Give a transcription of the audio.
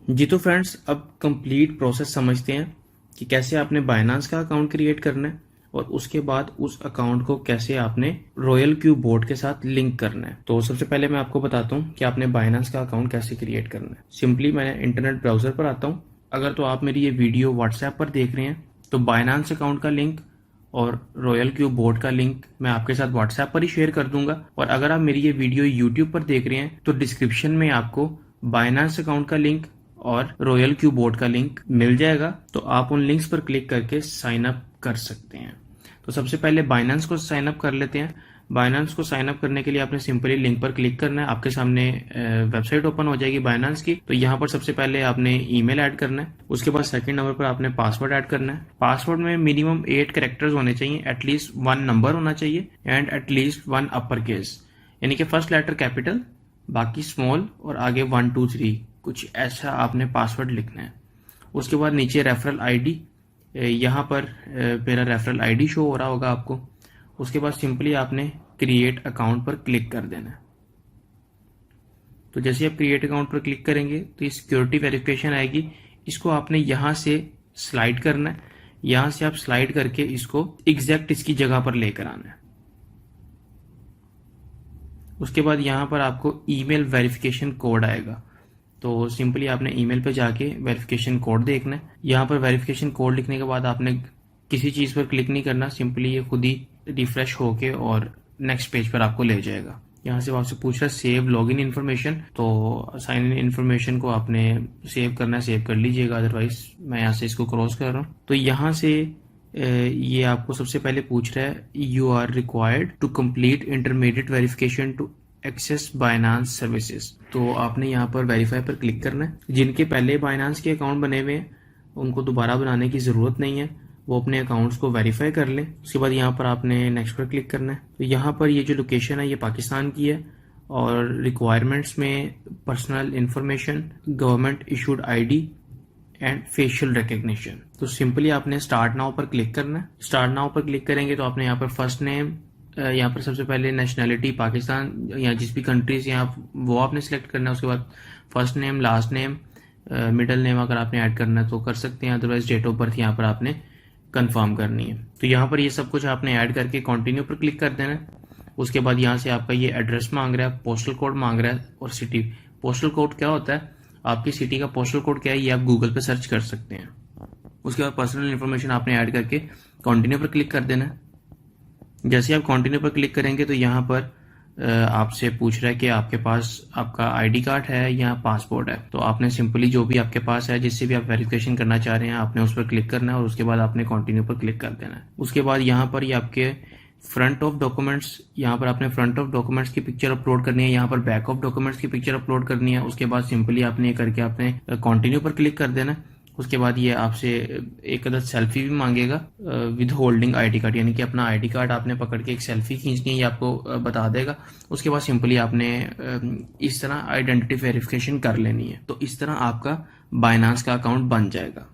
जी तो फ्रेंड्स, अब complete process समझते हैं कि कैसे आपने बाइनांस का अकाउंट क्रिएट करना है और उसके बाद उस अकाउंट को कैसे आपने रॉयल क्यू बोर्ड के साथ लिंक करना है। तो सबसे पहले मैं आपको बताता हूँ कि आपने बाइनांस का अकाउंट कैसे क्रिएट करना है। सिंपली मैं इंटरनेट ब्राउजर पर आता हूँ। अगर तो आप मेरी ये वीडियो व्हाट्सएप पर देख रहे हैं तो बाइनांस अकाउंट का लिंक और रॉयल क्यू बोर्ड का लिंक मैं आपके साथ व्हाट्सएप पर ही शेयर कर दूंगा। और अगर आप मेरी ये वीडियो यूट्यूब पर देख रहे हैं तो डिस्क्रिप्शन में आपको बाइनांस अकाउंट का लिंक और रॉयल क्यू बोर्ड का लिंक मिल जाएगा, तो आप उन लिंक्स पर क्लिक करके साइन अप कर सकते हैं। तो सबसे पहले बाइनांस को साइन अप कर लेते हैं। बाइनांस को साइन अप करने के लिए आपने सिंपली लिंक पर क्लिक करना है। आपके सामने वेबसाइट ओपन हो जाएगी बाइनांस की। तो यहाँ पर सबसे पहले आपने ईमेल ऐड करना है। उसके बाद सेकंड नंबर पर आपने पासवर्ड ऐड करना है। पासवर्ड में मिनिमम 8 कैरेक्टर्स होने चाहिए, एटलीस्ट 1 नंबर होना चाहिए एंड एटलीस्ट 1 अपर केस, यानी कि फर्स्ट लेटर कैपिटल, बाकी स्मॉल और आगे 1 2 3 कुछ ऐसा आपने पासवर्ड लिखना है। उसके बाद नीचे रेफरल आईडी, यहाँ पर मेरा रेफरल आईडी शो हो रहा होगा आपको। उसके बाद सिंपली आपने क्रिएट अकाउंट पर क्लिक कर देना है। तो जैसे आप क्रिएट अकाउंट पर क्लिक करेंगे तो ये सिक्योरिटी वेरिफिकेशन आएगी। इसको आपने यहाँ से स्लाइड करना है। यहाँ से आप स्लाइड करके इसको एग्जैक्ट इसकी जगह पर लेकर आना है। उसके बाद यहाँ पर आपको ईमेल वेरिफिकेशन कोड आएगा। तो सिंपली आपने ईमेल पे जाके वेरिफिकेशन कोड देखना है। यहाँ पर वेरिफिकेशन कोड लिखने के बाद आपने किसी चीज़ पर क्लिक नहीं करना, सिंपली ये खुद ही रिफ्रेश होके और नेक्स्ट पेज पर आपको ले जाएगा। यहाँ से आपसे पूछ रहा है सेव लॉगिन इन्फॉर्मेशन, तो साइन इन इन्फॉर्मेशन को आपने सेव करना है, सेव कर लीजिएगा, अदरवाइज मैं यहाँ से इसको क्रॉस कर रहा हूँ। तो यहाँ से ये आपको सबसे पहले पूछ रहा है you are required to complete intermediate verification to access Binance services. तो आपने यहाँ पर वेरीफाई पर क्लिक करना है। जिनके पहले बाइनांस के अकाउंट बने हुए हैं उनको दोबारा बनाने की ज़रूरत नहीं है, वो अपने अकाउंट्स को वेरीफाई कर लें। उसके बाद यहाँ पर आपने नेक्स्ट पर क्लिक करना है। तो यहाँ पर ये जो लोकेशन है ये पाकिस्तान की है और रिक्वायरमेंट्स में personal information, government issued ID and facial recognition. तो सिंपली आपने स्टार्ट नाउ पर क्लिक करना है। स्टार्ट नाउ पर क्लिक करेंगे तो आपने यहाँ पर फर्स्ट नेम, यहाँ पर सबसे पहले नेशनैलिटी पाकिस्तान या जिस भी कंट्री से यहाँ वो आपने सेलेक्ट करना है। उसके बाद first name, last name, middle name अगर आपने ऐड करना है तो कर सकते हैं, अदरवाइज डेट ऑफ बर्थ यहाँ पर आपने कंफर्म करनी है। तो यहाँ पर ये सब कुछ आपने ऐड करके कंटिन्यू पर क्लिक कर देना है। उसके बाद यहाँ से आपका ये एड्रेस मांग रहा है, पोस्टल कोड मांग रहा है और सिटी। पोस्टल कोड क्या होता है, आपकी सिटी का पोस्टल कोड क्या है ये आप गूगल पर सर्च कर सकते हैं। उसके बाद पर्सनल इन्फॉर्मेशन आपने ऐड करके कंटिन्यू पर क्लिक कर देना है। जैसे आप कंटिन्यू पर क्लिक करेंगे तो यहाँ पर आपसे पूछ रहा है कि आपके पास आपका आईडी कार्ड है या पासपोर्ट है। तो आपने सिंपली जो भी आपके पास है, जिससे भी आप वेरिफिकेशन करना चाह रहे हैं, आपने उस पर क्लिक करना है और उसके बाद आपने कंटिन्यू पर क्लिक कर देना है। उसके बाद यहाँ पर ये आपके फ्रंट ऑफ डॉक्यूमेंट्स, यहाँ पर आपने फ्रंट ऑफ डॉक्यूमेंट्स की पिक्चर अपलोड करनी है, यहाँ पर बैक ऑफ डॉक्यूमेंट्स की पिक्चर अपलोड करनी है। उसके बाद सिंपली आपने ये करके आपने कंटिन्यू पर क्लिक कर देना है। उसके बाद ये आपसे एक अदद सेल्फी भी मांगेगा विद होल्डिंग आईडी कार्ड, यानी कि अपना आईडी कार्ड आपने पकड़ के एक सेल्फी खींचनी है, ये आपको बता देगा। उसके बाद सिंपली आपने इस तरह आइडेंटिटी वेरिफिकेशन कर लेनी है। तो इस तरह आपका बाइनांस का अकाउंट बन जाएगा।